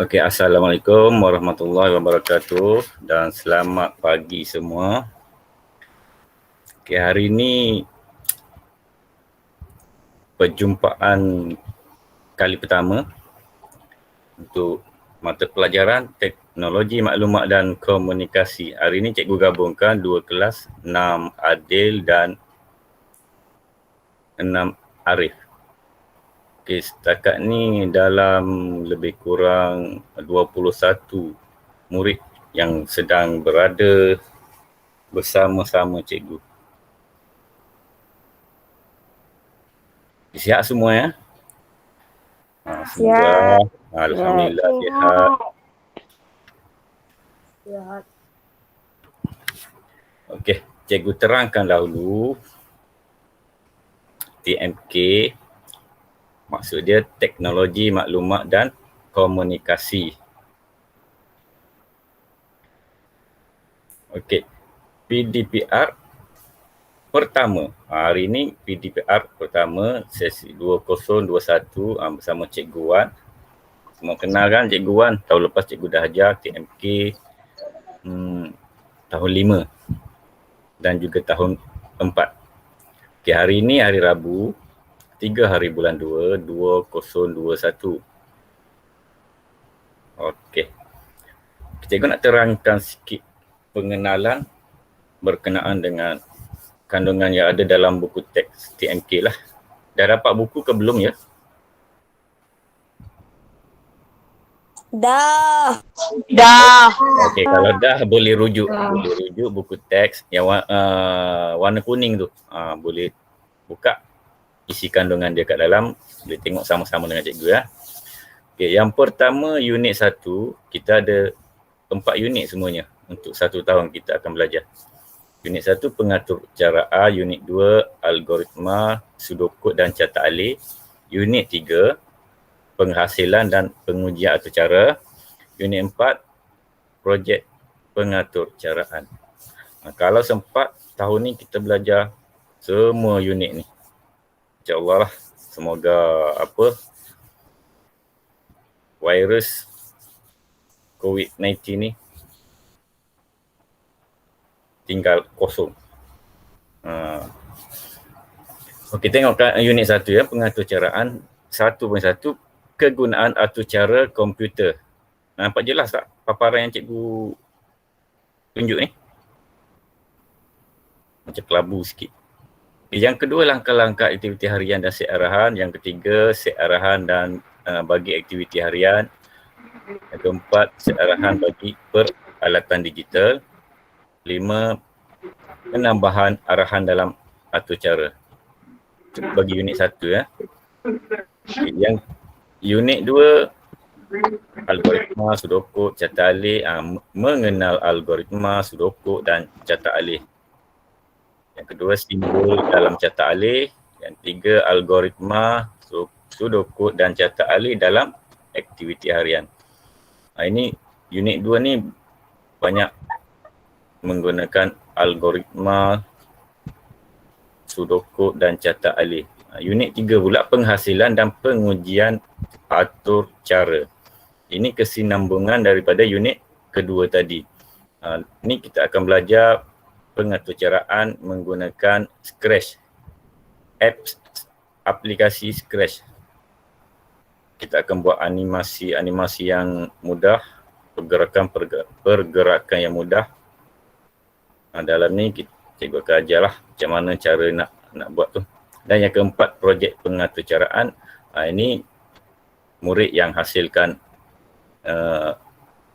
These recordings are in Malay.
Okey, Assalamualaikum warahmatullahi wabarakatuh dan selamat pagi semua. Okey, hari ini perjumpaan kali pertama untuk mata pelajaran Teknologi Maklumat dan Komunikasi. Hari ini cikgu gabungkan dua kelas, 6 Adil dan 6 Arif. Okey, setakat ni dalam lebih kurang 21 murid yang sedang berada bersama-sama cikgu. Sihat semua ya? Semoga Alhamdulillah sihat. Okey, cikgu terangkan dahulu TMK, maksud dia Teknologi Maklumat dan Komunikasi. Okey, PDPR pertama. Hari ini PDPR pertama sesi 2021 bersama Cikgu Wan. Semua kenal kan Cikgu Wan? Tahun lepas cikgu dah ajar TMK tahun 5 dan juga tahun 4. Okey, hari ini hari Rabu 3 hari bulan 2, 2021. Okey. Cikgu nak terangkan sikit pengenalan berkenaan dengan kandungan yang ada dalam buku teks TMK lah. Dah dapat buku ke belum ya? Dah. Okey, kalau dah boleh rujuk buku teks yang warna kuning tu. Boleh buka isi kandungan dia kat dalam, boleh tengok sama-sama dengan cikgu ya. Okey, yang pertama unit 1, kita ada 4 unit semuanya untuk 1 tahun kita akan belajar. Unit 1 pengatur cara A, unit 2 algoritma, sudokod dan catat alih. Unit 3 penghasilan dan pengujian atur cara. Unit 4 projek pengatur caraan. Kalau sempat tahun ni kita belajar semua unit ni. InsyaAllah lah, semoga virus COVID-19 ni tinggal kosong. Okey, tengok unit 1 ya, pengatur caraan 1.1 kegunaan atur cara komputer. Nampak jelas tak paparan yang cikgu tunjuk ni? Macam kelabu sikit. Yang kedua, langkah-langkah aktiviti harian dan set arahan. Yang ketiga, set arahan dan bagi aktiviti harian. Yang keempat, set arahan bagi peralatan digital. 5, penambahan arahan dalam atur cara. Itu bagi unit 1 ya. Yang unit 2, algoritma, sudokod, catat alih, mengenal algoritma, sudokod dan catat alih. Yang kedua, simbol dalam catat alih. Yang tiga, algoritma, sudokod dan catat alih dalam aktiviti harian. Ini unit 2 ni banyak menggunakan algoritma, sudokod dan catat alih. Unit 3 pula penghasilan dan pengujian atur cara. Ini kesinambungan daripada unit kedua tadi. Ni kita akan belajar pengatur caraan menggunakan Scratch. Aplikasi Scratch. Kita akan buat animasi yang mudah, pergerakan yang mudah. Dalam ni cikgu akan ajarlah macam mana cara nak buat tu. Dan yang keempat, projek pengatur caraan. Ini murid yang hasilkan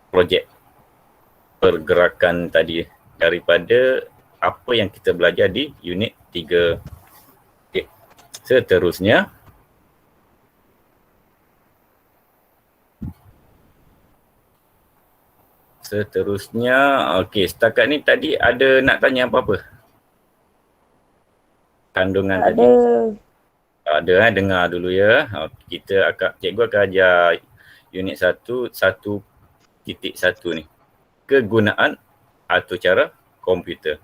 projek pergerakan tadi daripada apa yang kita belajar di unit 3. Okay. Seterusnya, okey, setakat ni tadi ada nak tanya apa-apa? Kandungan tadi. Ada, dengar dulu ya. Cikgu akan ajar unit 1.1 ni. Kegunaan atur cara komputer.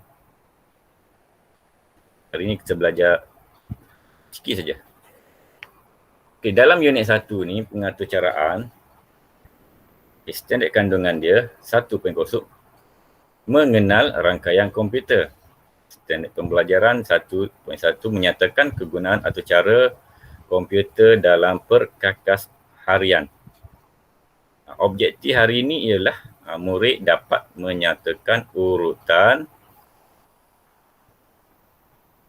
Hari ini kita belajar sikit saja. Okey, dalam unit 1 ni pengatur caraan, Standard kandungan dia 1.0 mengenal rangkaian komputer. Standard pembelajaran 1.1 menyatakan kegunaan atau cara komputer dalam perkakas harian. Objektif hari ini ialah murid dapat menyatakan urutan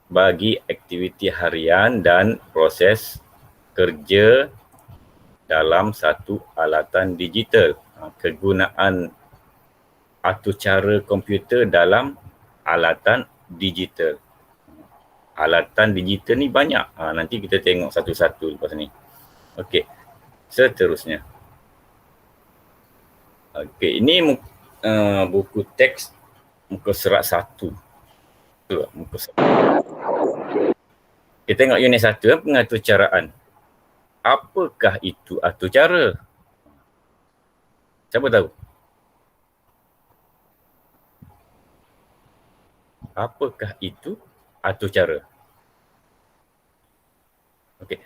bagi aktiviti harian dan proses kerja dalam satu alatan digital. Kegunaan atau cara komputer dalam alatan digital. Alatan digital ni banyak. Nanti kita tengok satu-satu lepas ni. Okey. Seterusnya. Okey, ini buku teks muka surat 1. Muka surat. Kita tengok unit 1, pengaturcaraan. Apakah itu atur cara? Siapa tahu? Apakah itu atur cara? Okey.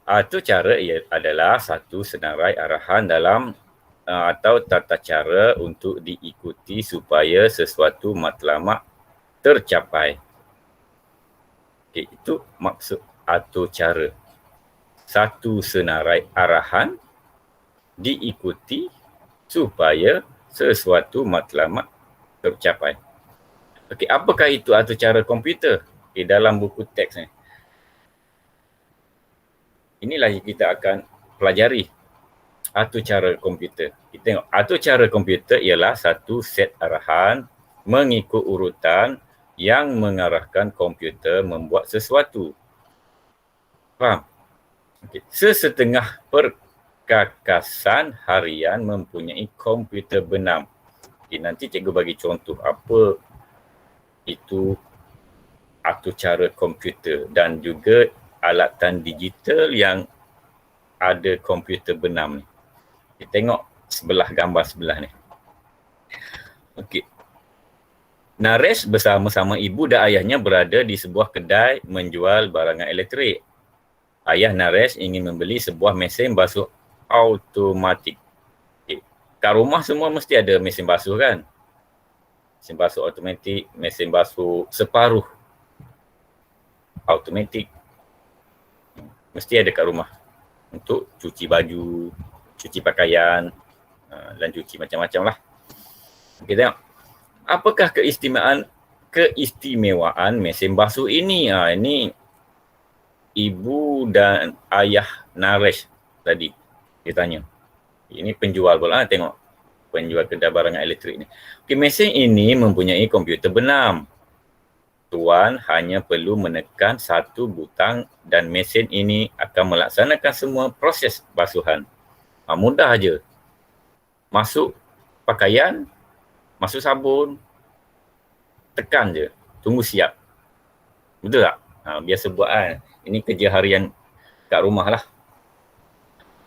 Atur cara adalah satu senarai arahan dalam atau tata cara untuk diikuti supaya sesuatu matlamat tercapai. Okey, itu maksud atur cara. Satu senarai arahan diikuti supaya sesuatu matlamat tercapai. Okey, apakah itu atur cara komputer? Okey, dalam buku teks ni. Inilah yang kita akan pelajari. Atur cara komputer. Kita tengok, atur cara komputer ialah satu set arahan mengikut urutan yang mengarahkan komputer membuat sesuatu. Faham? Okay. Sesetengah perkakasan harian mempunyai komputer benam. Okay, nanti cikgu bagi contoh apa itu atur cara komputer dan juga alatan digital yang ada komputer benam ni. Kita tengok sebelah gambar sebelah ni. Okey. Naresh bersama-sama ibu dan ayahnya berada di sebuah kedai menjual barangan elektrik. Ayah Naresh ingin membeli sebuah mesin basuh automatik. Okay. Kat rumah semua mesti ada mesin basuh kan? Mesin basuh automatik, mesin basuh separuh automatik. Mesti ada kat rumah untuk cuci baju, cuci pakaian dan cuci macam-macam lah. Kita tengok. Apakah keistimewaan mesin basuh ini? Ini ibu dan ayah Naresh tadi ditanya. Ini penjual pula, tengok. Penjual kedai barangan elektrik ni. Okay, mesin ini mempunyai komputer benam. Tuan hanya perlu menekan satu butang dan mesin ini akan melaksanakan semua proses basuhan. Mudah aja. Masuk pakaian, masuk sabun, tekan je, tunggu siap. Betul tak? Biasa buat kan. Ini kerja harian kat rumah lah.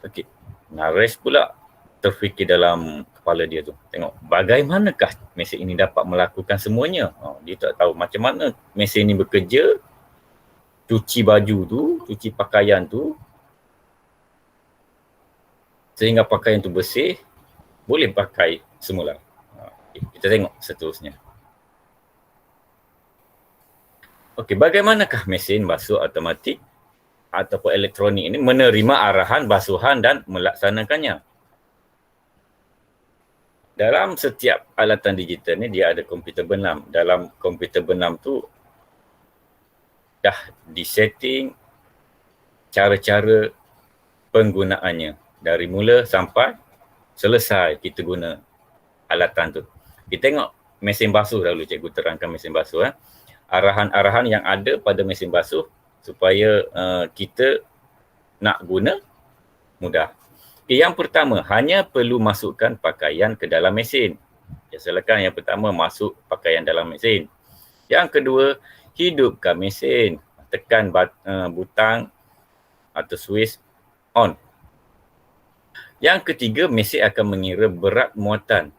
Okey. Naresh pula terfikir dalam kepala dia tu. Tengok, bagaimanakah mesin ini dapat melakukan semuanya? Dia tak tahu macam mana mesin ini bekerja, cuci baju tu, cuci pakaian tu, sehingga pakaian tu bersih, boleh pakai semula. Kita tengok seterusnya. Okey, bagaimanakah mesin basuh automatik ataupun elektronik ini menerima arahan basuhan dan melaksanakannya? Dalam setiap alatan digital ni dia ada komputer benam. Dalam komputer benam tu dah disetting cara-cara penggunaannya dari mula sampai selesai kita guna alatan tu. Kita tengok mesin basuh dahulu, cikgu terangkan mesin basuh. Arahan-arahan yang ada pada mesin basuh supaya kita nak guna mudah. Okay, yang pertama, hanya perlu masukkan pakaian ke dalam mesin. Silakan yang pertama, masuk pakaian dalam mesin. Yang kedua, hidupkan mesin. Tekan butang atau switch on. Yang ketiga, mesin akan mengira berat muatan.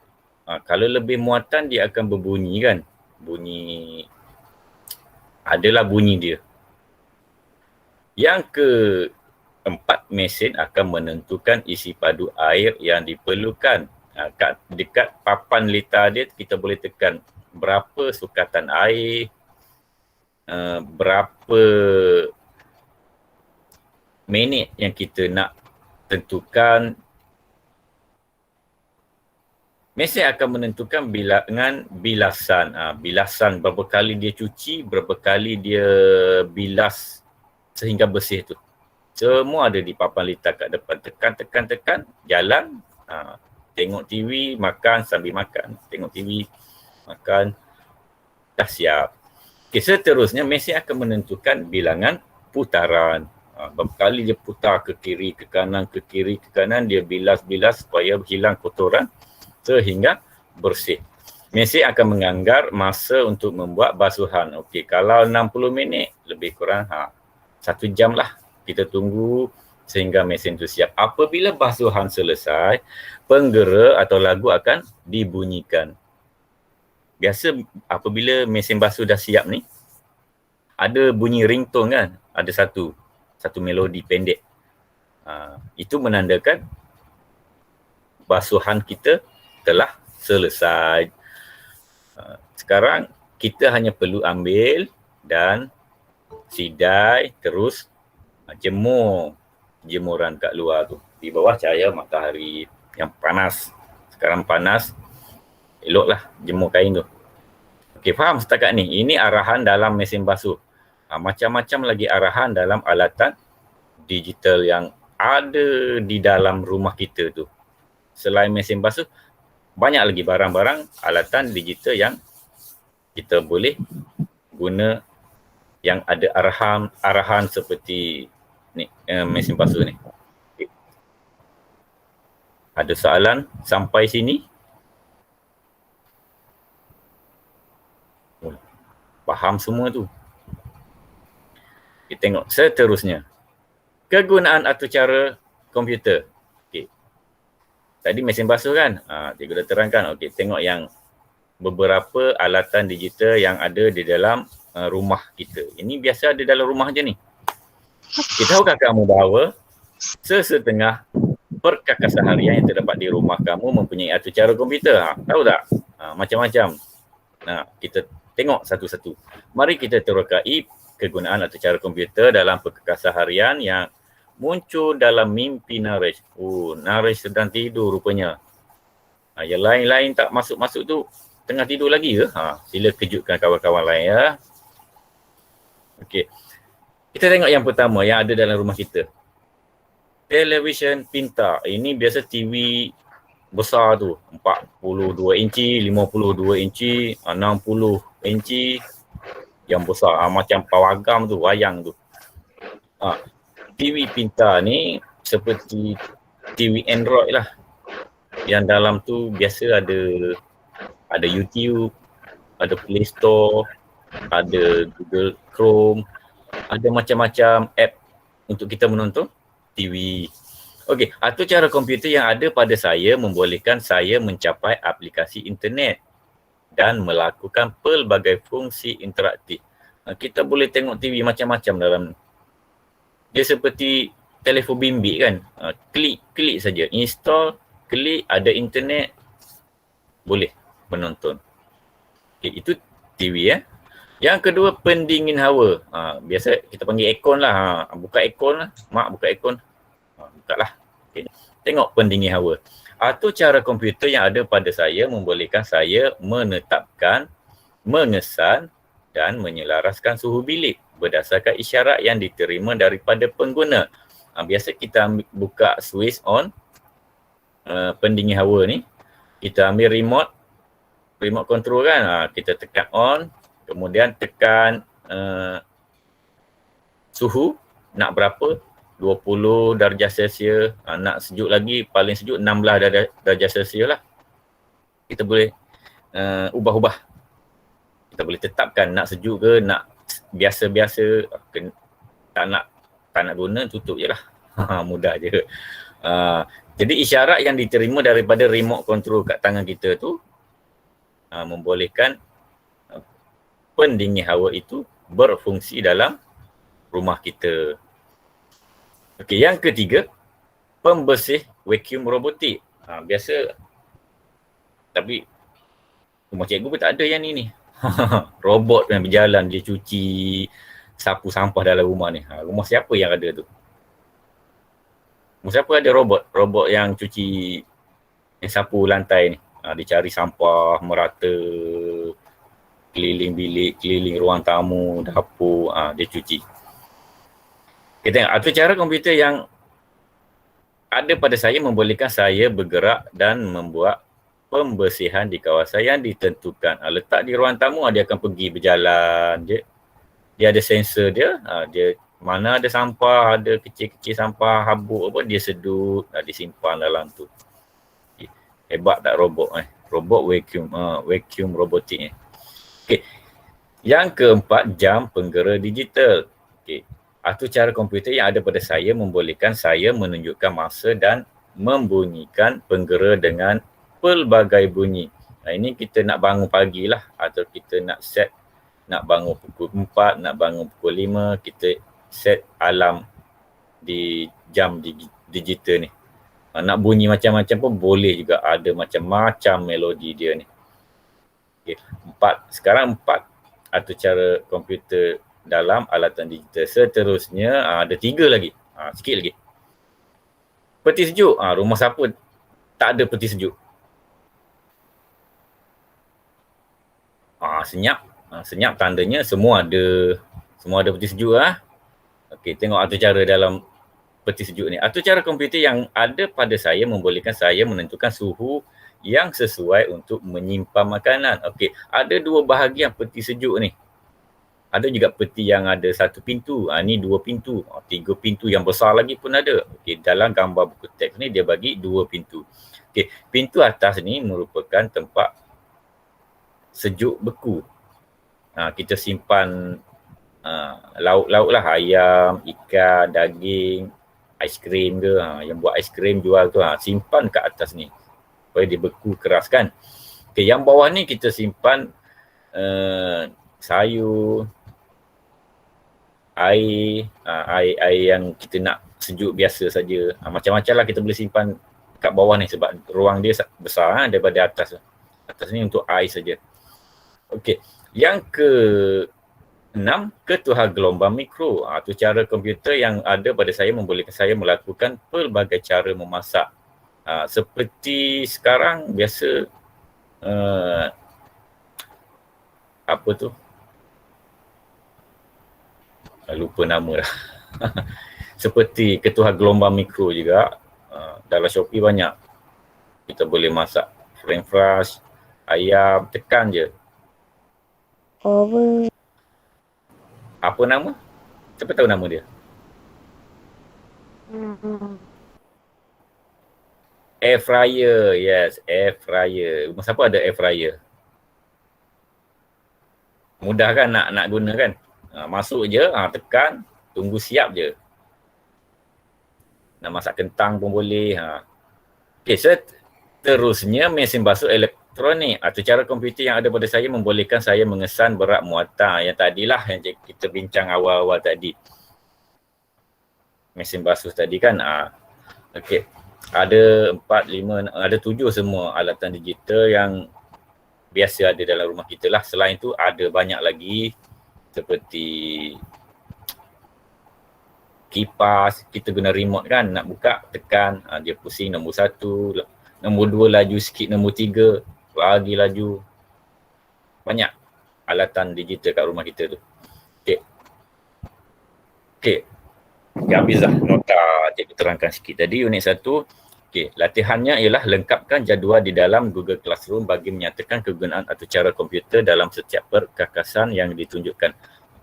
Kalau lebih muatan, dia akan berbunyi kan. Bunyi, adalah bunyi dia. Yang 4 mesin akan menentukan isi padu air yang diperlukan. Dekat papan litar dia kita boleh tekan berapa sukatan air, berapa minit yang kita nak tentukan. Mesin akan menentukan bilangan bilasan. Bilasan berapa kali dia cuci, berapa kali dia bilas sehingga bersih tu. Semua ada di papan litar kat depan. Tekan, jalan, tengok TV, makan sambil makan. Tengok TV, makan, dah siap. Okay, seterusnya mesin akan menentukan bilangan putaran. Berapa kali dia putar ke kiri, ke kanan, ke kiri, ke kanan, dia bilas-bilas supaya hilang kotoran sehingga bersih. Mesin akan menganggar masa untuk membuat basuhan. Okey, kalau 60 minit, lebih kurang 1 jam lah. Kita tunggu sehingga mesin itu siap. Apabila basuhan selesai, penggera atau lagu akan dibunyikan. Biasa apabila mesin basuh dah siap ni, ada bunyi ringtone kan? Ada satu melodi pendek. Itu menandakan basuhan kita telah selesai. Sekarang kita hanya perlu ambil dan sidai terus jemur jemuran kat luar tu di bawah cahaya matahari yang panas. Sekarang panas, eloklah jemur kain tu. Okey, faham setakat ni? Ini arahan dalam mesin basuh. Macam-macam lagi arahan dalam alatan digital yang ada di dalam rumah kita tu. Selain mesin basuh, banyak lagi barang-barang alatan digital yang kita boleh guna yang ada arahan seperti ni, mesin basuh ni. Okay. Ada soalan sampai sini? Faham semua tu? Kita tengok seterusnya. Kegunaan atau cara komputer. Okay. Tadi mesin basuh kan? Cikgu dah terangkan. Okey, tengok yang beberapa alatan digital yang ada di dalam rumah kita. Ini biasa ada dalam rumah je ni. Tahukah kamu bahawa sesetengah perkakasan harian yang terdapat di rumah kamu mempunyai atur cara komputer? Tahu tak? Macam-macam. Kita tengok satu-satu. Mari kita terokai kegunaan atur cara komputer dalam perkakasan harian yang muncul dalam mimpi Naresh. Naresh sedang tidur rupanya. Yang lain-lain tak masuk-masuk tu tengah tidur lagi ke? Sila kejutkan kawan-kawan lain ya. Okey. Kita tengok yang pertama yang ada dalam rumah kita. Television pintar. Ini biasa TV besar tu. 42 inci, 52 inci, 60 inci. Yang besar. Macam pawagam tu, wayang tu. TV pintar ni seperti TV Android lah. Yang dalam tu biasa ada YouTube, ada Play Store, ada Google Chrome, ada macam-macam app untuk kita menonton TV. Okey, atur cara komputer yang ada pada saya membolehkan saya mencapai aplikasi internet dan melakukan pelbagai fungsi interaktif. Kita boleh tengok TV macam-macam dalam. Dia seperti telefon bimbit kan. Klik saja, install, klik, ada internet, boleh menonton. Okay, itu TV ya. Yang kedua, pendingin hawa. Biasa kita panggil aircon lah. Buka aircon lah. Mak buka aircon. Buka lah. Okay. Tengok pendingin hawa. Atur cara komputer yang ada pada saya membolehkan saya menetapkan, mengesan dan menyelaraskan suhu bilik berdasarkan isyarat yang diterima daripada pengguna. Biasa kita buka switch on pendingin hawa ni. Kita ambil remote control kan. Kita tekan on. Kemudian tekan suhu nak berapa, 20 darjah Celsius, nak sejuk lagi, paling sejuk 16 darjah Celsius lah. Kita boleh ubah-ubah. Kita boleh tetapkan nak sejuk ke, nak biasa-biasa, tak nak guna, tutup je lah. Mudah je. Jadi isyarat yang diterima daripada remote control kat tangan kita tu membolehkan pendingin hawa itu berfungsi dalam rumah kita. Okey, yang ketiga, pembersih vacuum robotik. Biasa, tapi rumah cikgu pun tak ada yang ni. Robot yang berjalan, dia cuci, sapu sampah dalam rumah ni. Rumah siapa yang ada tu? Rumah siapa ada robot yang cuci, yang sapu lantai ni. Dia cari sampah merata, keliling bilik, keliling ruang tamu, dapur, dia cuci. Kita tengok, atau cara komputer yang ada pada saya membolehkan saya bergerak dan membuat pembersihan di kawasan yang ditentukan. Letak di ruang tamu, dia akan pergi berjalan. Dia ada sensor dia, dia mana ada sampah, ada kecil-kecil sampah, habuk apa, dia sedut, disimpan dalam tu. Hebat tak robot robot vacuum robotik ni. Okey. Yang keempat, jam penggera digital. Okey. Itu cara komputer yang ada pada saya membolehkan saya menunjukkan masa dan membunyikan penggera dengan pelbagai bunyi. Ini kita nak bangun pagi lah, atau kita nak set, nak bangun pukul 4, nak bangun pukul 5, kita set alarm di jam digital ni. Nak bunyi macam-macam pun boleh juga, ada macam-macam melodi dia ni. Okay. Sekarang 4 atau cara komputer dalam alatan digital. Seterusnya ada 3 lagi, sikit lagi. Peti sejuk, rumah siapa tak ada peti sejuk? Senyap. Senyap tandanya semua ada peti sejuk. Okey, tengok atur cara dalam peti sejuk ni. Atur cara komputer yang ada pada saya membolehkan saya menentukan suhu yang sesuai untuk menyimpan makanan. Okey, ada 2 bahagian peti sejuk ni. Ada juga peti yang ada 1 pintu. Ni 2 pintu. 3 pintu yang besar lagi pun ada. Okey, dalam gambar buku teks ni dia bagi 2 pintu. Okey, pintu atas ni merupakan tempat sejuk beku. Kita simpan lauk-lauk lah, ayam, ikan, daging, aiskrim ke, yang buat aiskrim jual tu, simpan kat atas ni supaya dia beku keras kan. Okay, yang bawah ni kita simpan sayur, air yang kita nak sejuk biasa saja. Macam-macam lah kita boleh simpan kat bawah ni sebab ruang dia besar daripada atas. Atas ni untuk air saja. Okey, yang ke-6, ketuhar gelombang mikro. Tu cara komputer yang ada pada saya membolehkan saya melakukan pelbagai cara memasak. Seperti sekarang biasa apa tu? Lupa nama dah. Seperti ketuhar gelombang mikro juga. Dalam Shopee banyak. Kita boleh masak french fries, ayam, tekan je. Apa nama? Siapa tahu nama dia? Air fryer. Yes, air fryer. Rumah siapa ada air fryer? Mudah kan nak guna kan? Masuk je, tekan, tunggu siap je. Nak masak kentang pun boleh. Okay, seterusnya mesin basuh elektronik. Atau cara komputer yang ada pada saya membolehkan saya mengesan berat muatan. Yang tadilah yang kita bincang awal-awal tadi. Mesin basuh tadi kan. Okey. Ada 4, 5, ada 7 semua alatan digital yang biasa ada dalam rumah kita lah. Selain tu ada banyak lagi seperti kipas, kita guna remote kan, nak buka, tekan, dia pusing nombor 1, nombor 2 laju sikit, nombor 3 lagi laju. Banyak alatan digital kat rumah kita tu. Okey. Habis dah nota cikgu terangkan sikit tadi unit 1. Okey, latihannya ialah lengkapkan jadual di dalam Google Classroom bagi menyatakan kegunaan atau cara komputer dalam setiap perkakasan yang ditunjukkan.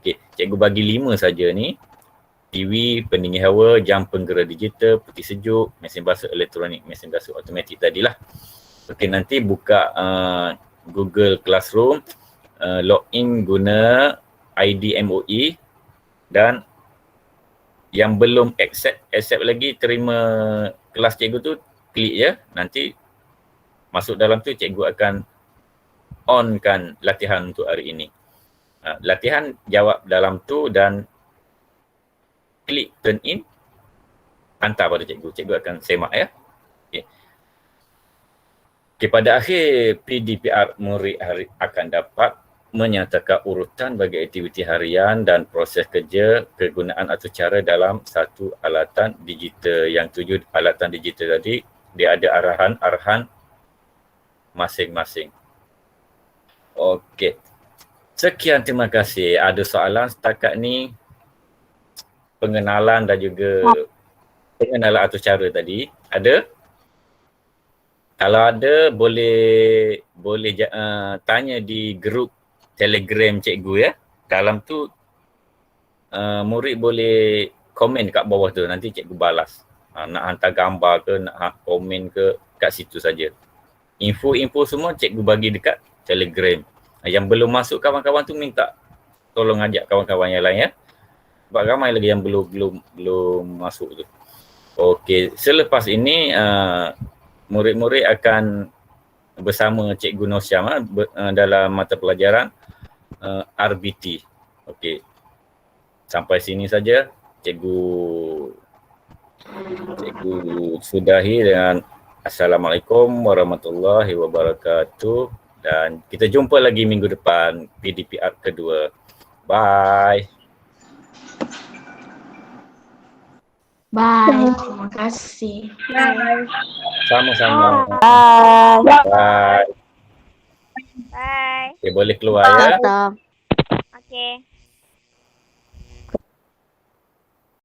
Okey, cikgu bagi 5 saja ni. TV, pendingin hawa, jam penggera digital, peti sejuk, mesin basuh elektronik, mesin basuh automatik tadilah. Okey, nanti buka Google Classroom, login guna ID MOE dan yang belum accept lagi terima kelas cikgu tu, klik je, nanti masuk dalam tu cikgu akan onkan latihan untuk hari ini. Latihan jawab dalam tu dan klik turn in hantar pada cikgu. Cikgu akan semak ya. Okay. Okay, pada akhir PDPR, murid akan dapat menyatakan urutan bagi aktiviti harian dan proses kerja, kegunaan atau cara dalam satu alatan digital. Yang 7 alatan digital tadi, dia ada arahan masing-masing. Okey. Sekian, terima kasih. Ada soalan setakat ni? Pengenalan dan juga pengenalan atau cara tadi. Ada? Kalau ada, boleh tanya di grup Telegram cikgu ya. Dalam tu murid boleh komen kat bawah tu, nanti cikgu balas. Nak hantar gambar ke, nak komen ke, kat situ saja. Info-info semua cikgu bagi dekat Telegram. Yang belum masuk kawan-kawan tu minta tolong ajak kawan-kawan yang lain ya. Sebab ramai lagi yang belum masuk tu. Okey, selepas ini murid-murid akan bersama Cikgu Nosyam dalam mata pelajaran RBT. Okey. Sampai sini saja cikgu sudahi dengan Assalamualaikum warahmatullahi wabarakatuh, dan kita jumpa lagi minggu depan PDPR kedua. Bye. Bye. Terima kasih. Bye. Sama-sama. Bye. Bye. Bye. Okay, boleh keluar ya. Mantap. Okay.